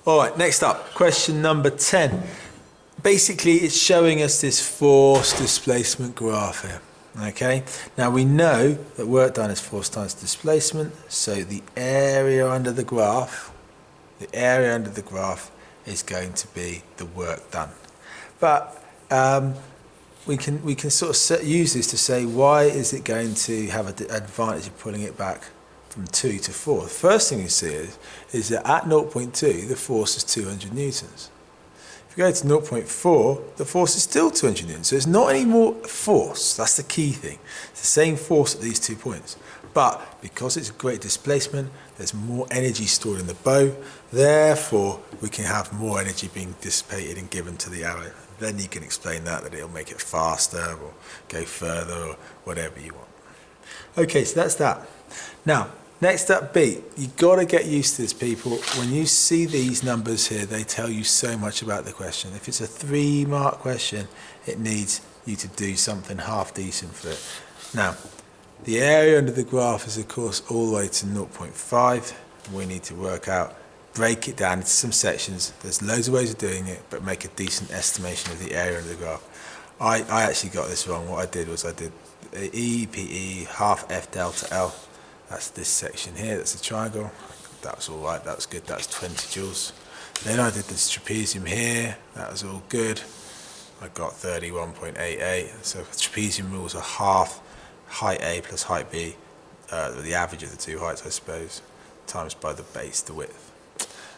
All right, next up, question number 10. Basically, it's showing us this force displacement graph here. Okay, now we know that work done is force times displacement, so the area under the graph is going to be the work done. But we can sort of use this to say, why is it going to have an advantage of pulling it back from 2 to 4? The first thing you see is that at 0.2 the force is 200 newtons. If you go to 0.4, the force is still 200 newtons. So it's not any more force. That's the key thing. It's the same force at these 2 points. But because it's a great displacement, there's more energy stored in the bow. Therefore, we can have more energy being dissipated and given to the arrow. Then you can explain that it'll make it faster or go further or whatever you want. Okay, so that's that. Now, next up, B. You've got to get used to this, people. When you see these numbers here, they tell you so much about the question. If it's a 3-mark question, it needs you to do something half decent for it. Now, the area under the graph is, of course, all the way to 0.5. We need to work out, break it down into some sections. There's loads of ways of doing it, but make a decent estimation of the area under the graph. I actually got this wrong. What I did was I did EPE half F delta L. That's this section here, that's a triangle. That was all right, that was good, that's 20 joules. Then I did this trapezium here, that was all good. I got 31.88, so trapezium rules are half height A plus height B, the average of the two heights, I suppose, times by the base, the width.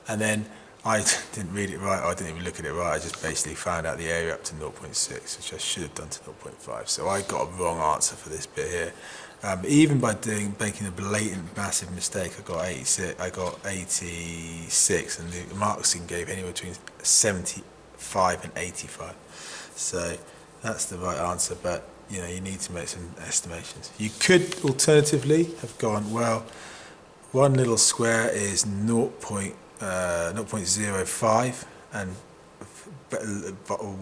And then I didn't read it right, I didn't even look at it right, I just basically found out the area up to 0.6, which I should have done to 0.5. So I got a wrong answer for this bit here. Even by making a blatant massive mistake, I got 86, and the marking gave anywhere between 75 and 85. So that's the right answer, but you know, you need to make some estimations. You could alternatively have gone, well, one little square is 0.05 and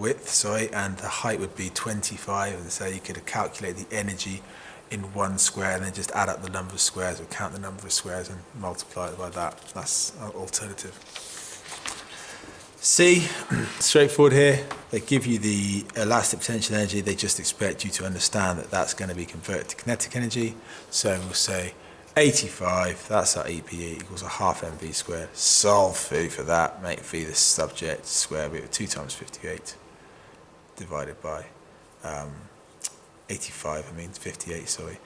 width, sorry, and the height would be 25, and so you could calculate the energy in one square and then just add up the number of squares or count the number of squares and multiply it by that. That's an alternative. C, straightforward here. They give you the elastic potential energy. They just expect you to understand that that's going to be converted to kinetic energy. So we'll say 85, that's our EPE, equals a half mv squared. Solve phi for that, make phi the subject, square root of 2 times 58 divided by 58, sorry.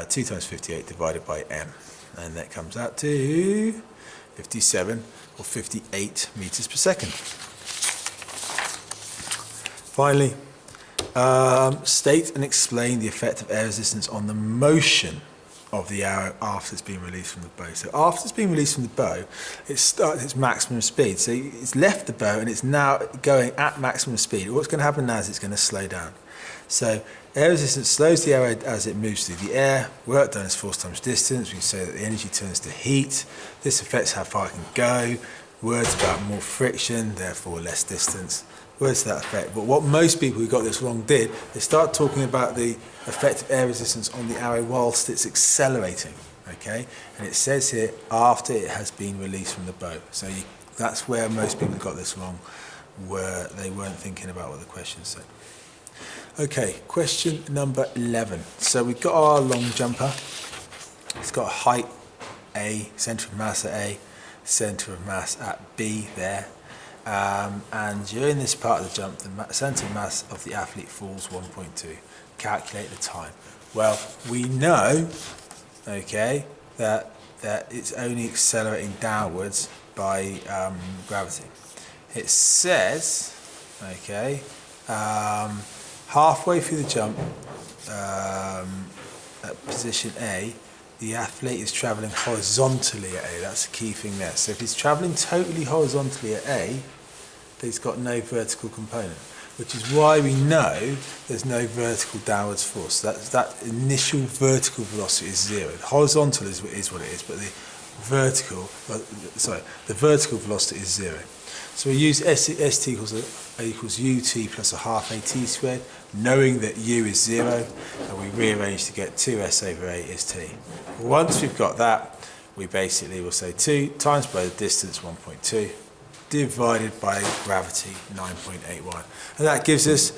2 times 58 divided by m. And that comes out to 57 or 58 meters per second. Finally, state and explain the effect of air resistance on the motion of the arrow after it's been released from the bow. So after it's been released from the bow, it starts its maximum speed. So it's left the bow and it's now going at maximum speed. What's going to happen now is it's going to slow down. So air resistance slows the arrow as it moves through the air. Work done is force times distance. We can say that the energy turns to heat. This affects how far it can go. Words about more friction, therefore less distance. Words to that effect. But what most people who got this wrong did, they start talking about the effect of air resistance on the arrow whilst it's accelerating. Okay, and it says here after it has been released from the bow. So that's where most people got this wrong, where they weren't thinking about what the question said. Okay, question number 11. So we've got our long jumper. It's got a height A, centre of mass at A, centre of mass at B there. And during this part of the jump, the centre of mass of the athlete falls 1.2. Calculate the time. Well, we know, okay, that it's only accelerating downwards by gravity. It says, okay, halfway through the jump, at position A, the athlete is travelling horizontally at A. That's the key thing there. So if he's travelling totally horizontally at A, he's got no vertical component, which is why we know there's no vertical downwards force. That initial vertical velocity is 0. The horizontal is what it is, but the vertical velocity is 0. So we use st equals ut plus a half at squared, knowing that u is 0, and we rearrange to get 2s over a is t. Once we've got that, we basically will say 2 times by the distance 1.2 divided by gravity, 9.81. And that gives us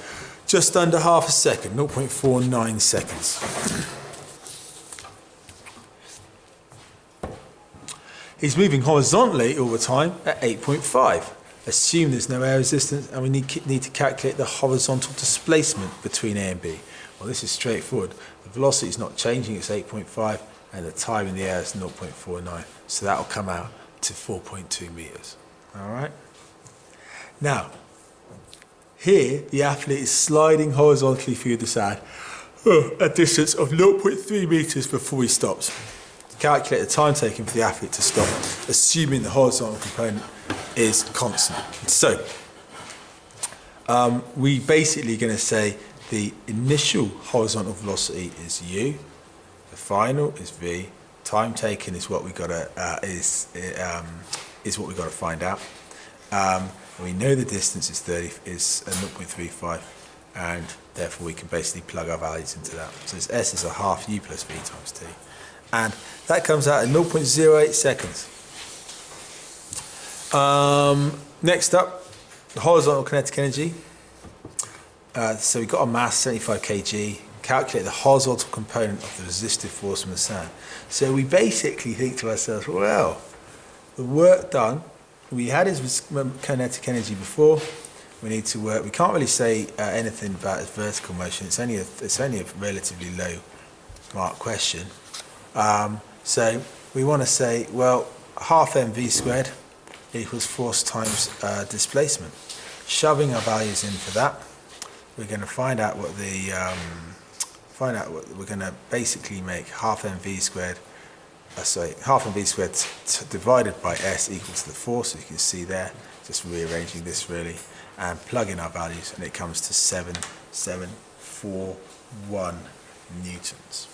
just under half a second, 0.49 seconds. He's moving horizontally all the time at 8.5. Assume there's no air resistance, and we need to calculate the horizontal displacement between A and B. Well, this is straightforward. The velocity is not changing, it's 8.5, and the time in the air is 0.49. So that will come out to 4.2 meters. All right? Now, here the athlete is sliding horizontally through the sand at a distance of 0.3 meters before he stops. Calculate the time taken for the athlete to stop, assuming the horizontal component is constant. So, we basically going to say the initial horizontal velocity is u, the final is v, time taken is what we got to is what we got to find out. We know the distance is 0.35, and therefore we can basically plug our values into that. So this s is a half u plus v times t. And that comes out at 0.08 seconds. Next up, the horizontal kinetic energy. So we've got a mass, 75 kg. Calculate the horizontal component of the resistive force from the sand. So we basically think to ourselves, well, the work done, we had his kinetic energy before. We need to work. We can't really say anything about his vertical motion. It's only a relatively low mark question. So we want to say, well, half mv squared equals force times displacement. Shoving our values in for that, we're going to find out what we're going to basically make half mv squared. Half mv squared divided by s equals the force. So you can see there, just rearranging this really, and plug in our values, and it comes to 7741 newtons.